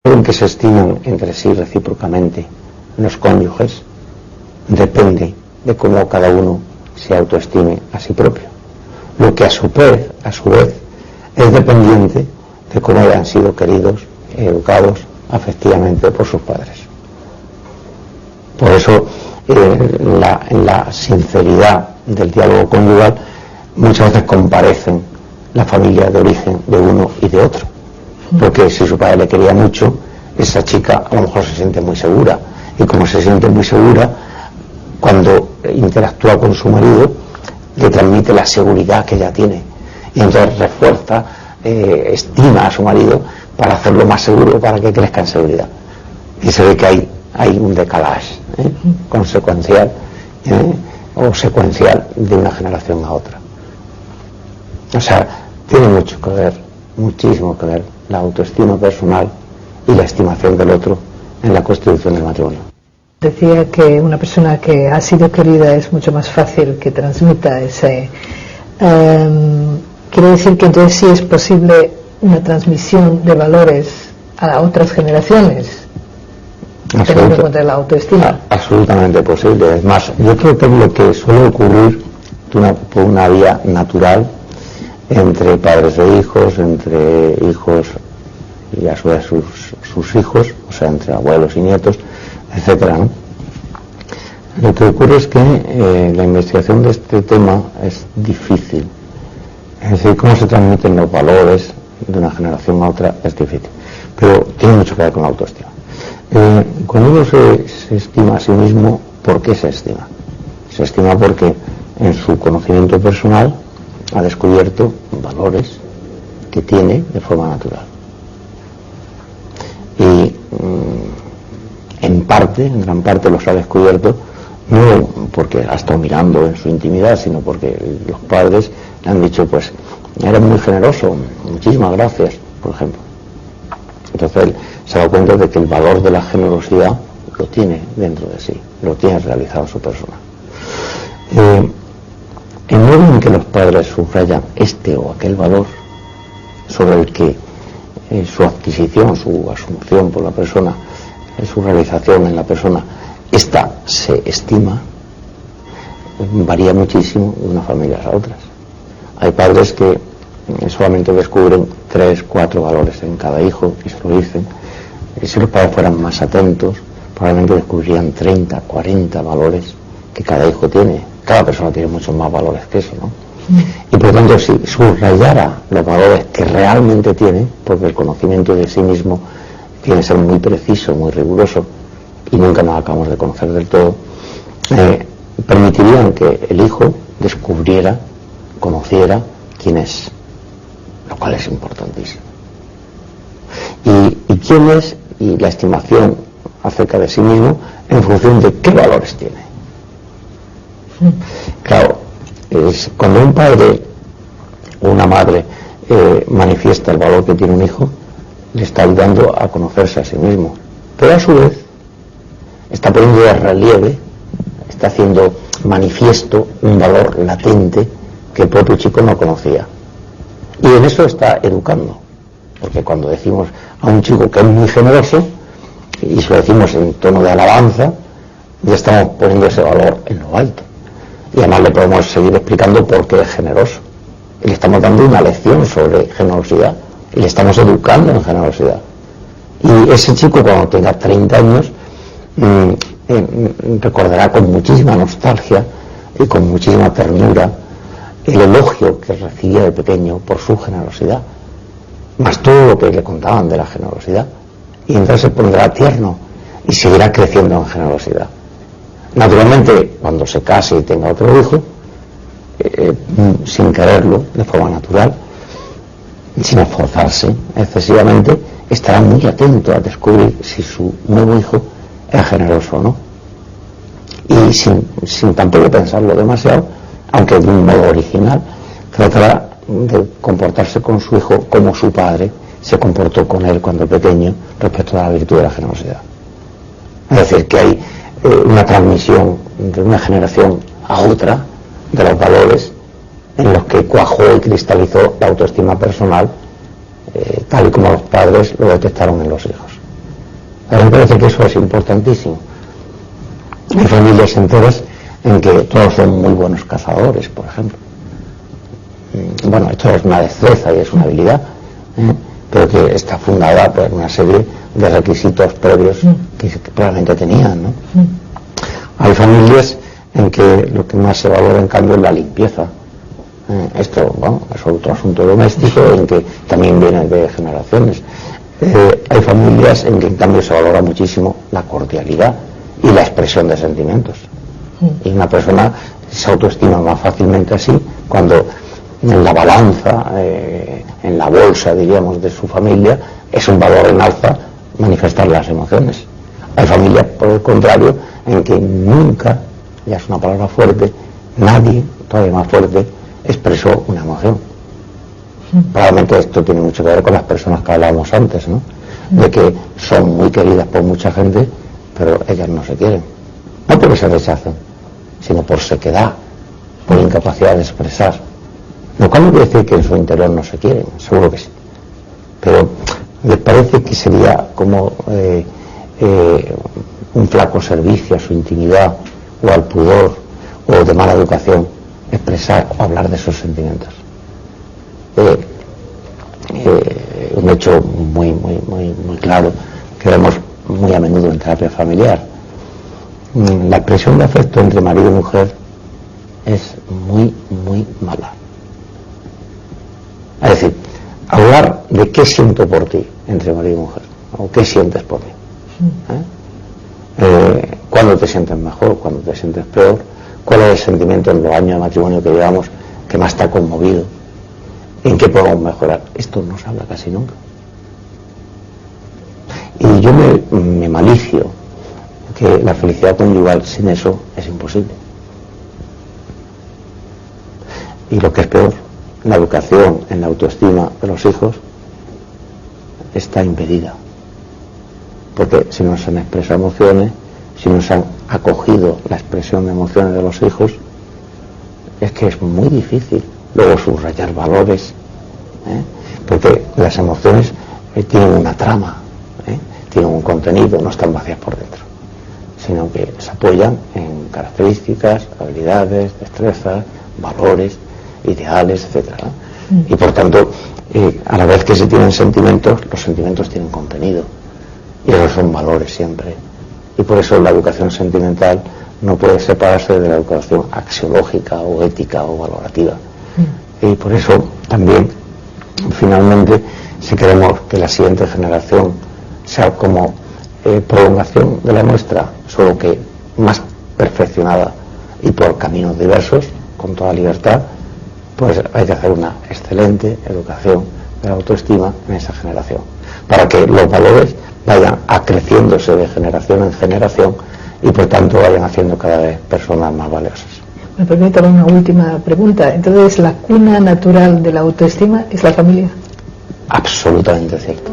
en que se estiman entre sí recíprocamente los cónyuges depende de cómo cada uno se autoestime a sí propio, lo que a su vez es dependiente de cómo hayan sido queridos y educados afectivamente por sus padres. Por eso en la sinceridad del diálogo conyugal muchas veces comparecen las familias de origen de uno y de otro, porque si su padre le quería mucho, esa chica a lo mejor se siente muy segura, y como se siente muy segura, cuando interactúa con su marido le transmite la seguridad que ella tiene, y entonces refuerza, estima a su marido para hacerlo más seguro, para que crezca en seguridad, y se ve que hay un decalaje consecuencial o secuencial de una generación a otra. O sea, tiene mucho que ver, muchísimo que ver la autoestima personal y la estimación del otro en la constitución del matrimonio. Decía que una persona que ha sido querida es mucho más fácil que transmita ese... quiere decir que entonces sí es posible una transmisión de valores a otras generaciones, teniendo en cuenta la autoestima. Absolutamente posible. Es más, yo creo que es lo que suele ocurrir por una vía natural entre padres e hijos, entre hijos y a su vez sus hijos, o sea, entre abuelos y nietos, etcétera, ¿no? Lo que ocurre es que la investigación de este tema es difícil. Es decir, cómo se transmiten los valores de una generación a otra es difícil, pero tiene mucho que ver con la autoestima. Cuando uno se estima a sí mismo, ¿por qué se estima? Se estima porque en su conocimiento personal ha descubierto valores que tiene de forma natural. Y en gran parte los ha descubierto no porque ha estado mirando en su intimidad, sino porque los padres le han dicho, pues, eres muy generoso, muchísimas gracias, por ejemplo. Entonces él se da cuenta de que el valor de la generosidad lo tiene dentro de sí, lo tiene realizado su persona. El modo en que los padres subrayan este o aquel valor sobre el que su adquisición, su asunción por la persona, su realización en la persona, esta se estima, varía muchísimo de unas familias a otras. Hay padres que solamente descubren 3, 4 valores en cada hijo y se lo dicen. Y si los padres fueran más atentos, probablemente descubrirían 30, 40 valores que cada hijo tiene. Cada persona tiene muchos más valores que eso, ¿no? Y por lo tanto, si subrayara los valores que realmente tiene, porque el conocimiento de sí mismo tiene que ser muy preciso, muy riguroso, y nunca nos acabamos de conocer del todo, permitirían que el hijo descubriera, conociera quién es, lo cual es importantísimo. Y quién es, y la estimación acerca de sí mismo en función de qué valores tiene. Claro, cuando un padre o una madre manifiesta el valor que tiene un hijo, le está ayudando a conocerse a sí mismo, pero a su vez está poniendo de relieve, está haciendo manifiesto un valor latente que el propio chico no conocía, y en eso está educando, porque cuando decimos a un chico que es muy generoso y se lo decimos en tono de alabanza, ya estamos poniendo ese valor en lo alto, y además le podemos seguir explicando por qué es generoso, y le estamos dando una lección sobre generosidad, y le estamos educando en generosidad. Y ese chico, cuando tenga 30 años, recordará con muchísima nostalgia y con muchísima ternura el elogio que recibía de pequeño por su generosidad, más todo lo que le contaban de la generosidad, y entonces se pondrá tierno y seguirá creciendo en generosidad. Naturalmente, cuando se case y tenga otro hijo, sin quererlo, de forma natural, sin esforzarse excesivamente, estará muy atento a descubrir si su nuevo hijo es generoso o no, y sin tampoco pensarlo demasiado, aunque de un modo original, tratará de comportarse con su hijo como su padre se comportó con él cuando pequeño respecto a la virtud de la generosidad. Es decir, que hay una transmisión de una generación a otra de los valores en los que cuajó y cristalizó la autoestima personal, tal y como los padres lo detectaron en los hijos. A mí me parece que eso es importantísimo. Hay familias enteras en que todos son muy buenos cazadores, por ejemplo. Bueno, esto es una destreza y es una habilidad, pero que está fundada por una serie de requisitos previos que probablemente tenían, ¿no? Hay familias en que lo que más se valora, en cambio, es la limpieza. Esto, bueno, es otro asunto doméstico en que también viene de generaciones. Hay familias en que, en cambio, se valora muchísimo la cordialidad y la expresión de sentimientos. Y una persona se autoestima más fácilmente así cuando en la balanza, en la bolsa, diríamos, de su familia, es un valor en alza manifestar las emociones. Hay familias, por el contrario, en que nunca, ya es una palabra fuerte, nadie, todavía más fuerte, expresó una emoción. Probablemente esto tiene mucho que ver con las personas que hablábamos antes, ¿no? De que son muy queridas por mucha gente, pero ellas no se quieren. No porque se rechacen, sino por sequedad, por incapacidad de expresar. Lo cual no quiere decir que en su interior no se quieren, seguro que sí. Pero les parece que sería como un flaco servicio a su intimidad o al pudor o de mala educación expresar o hablar de esos sentimientos. Un hecho muy claro que vemos muy a menudo en terapia familiar. La expresión de afecto entre marido y mujer es muy mala. Es decir, hablar de qué siento por ti entre marido y mujer, o qué sientes por mí. ¿Cuándo te sientes mejor? ¿Cuándo te sientes peor? ¿Cuál es el sentimiento en los años de matrimonio que llevamos que más te ha conmovido? ¿En qué podemos mejorar? Esto no se habla casi nunca. Y yo me malicio que la felicidad conyugal sin eso es imposible. Y lo que es peor, la educación en la autoestima de los hijos está impedida. Porque si no se han expresado emociones, si no se han acogido la expresión de emociones de los hijos, es que es muy difícil luego subrayar valores, porque las emociones tienen una trama, tienen un contenido, no están vacías por dentro, sino que se apoyan en características, habilidades, destrezas, valores, ideales, etcétera. Y por tanto, a la vez que se tienen sentimientos, los sentimientos tienen contenido, y esos son valores siempre. Y por eso la educación sentimental no puede separarse de la educación axiológica o ética o valorativa. Y por eso también, finalmente, si queremos que la siguiente generación sea como prolongación de la nuestra, solo que más perfeccionada y por caminos diversos, con toda libertad, pues hay que hacer una excelente educación de la autoestima en esa generación, para que los valores vayan acreciéndose de generación en generación y por tanto vayan haciendo cada vez personas más valiosas. Me permito una última pregunta. Entonces, ¿la cuna natural de la autoestima es la familia? Absolutamente cierto.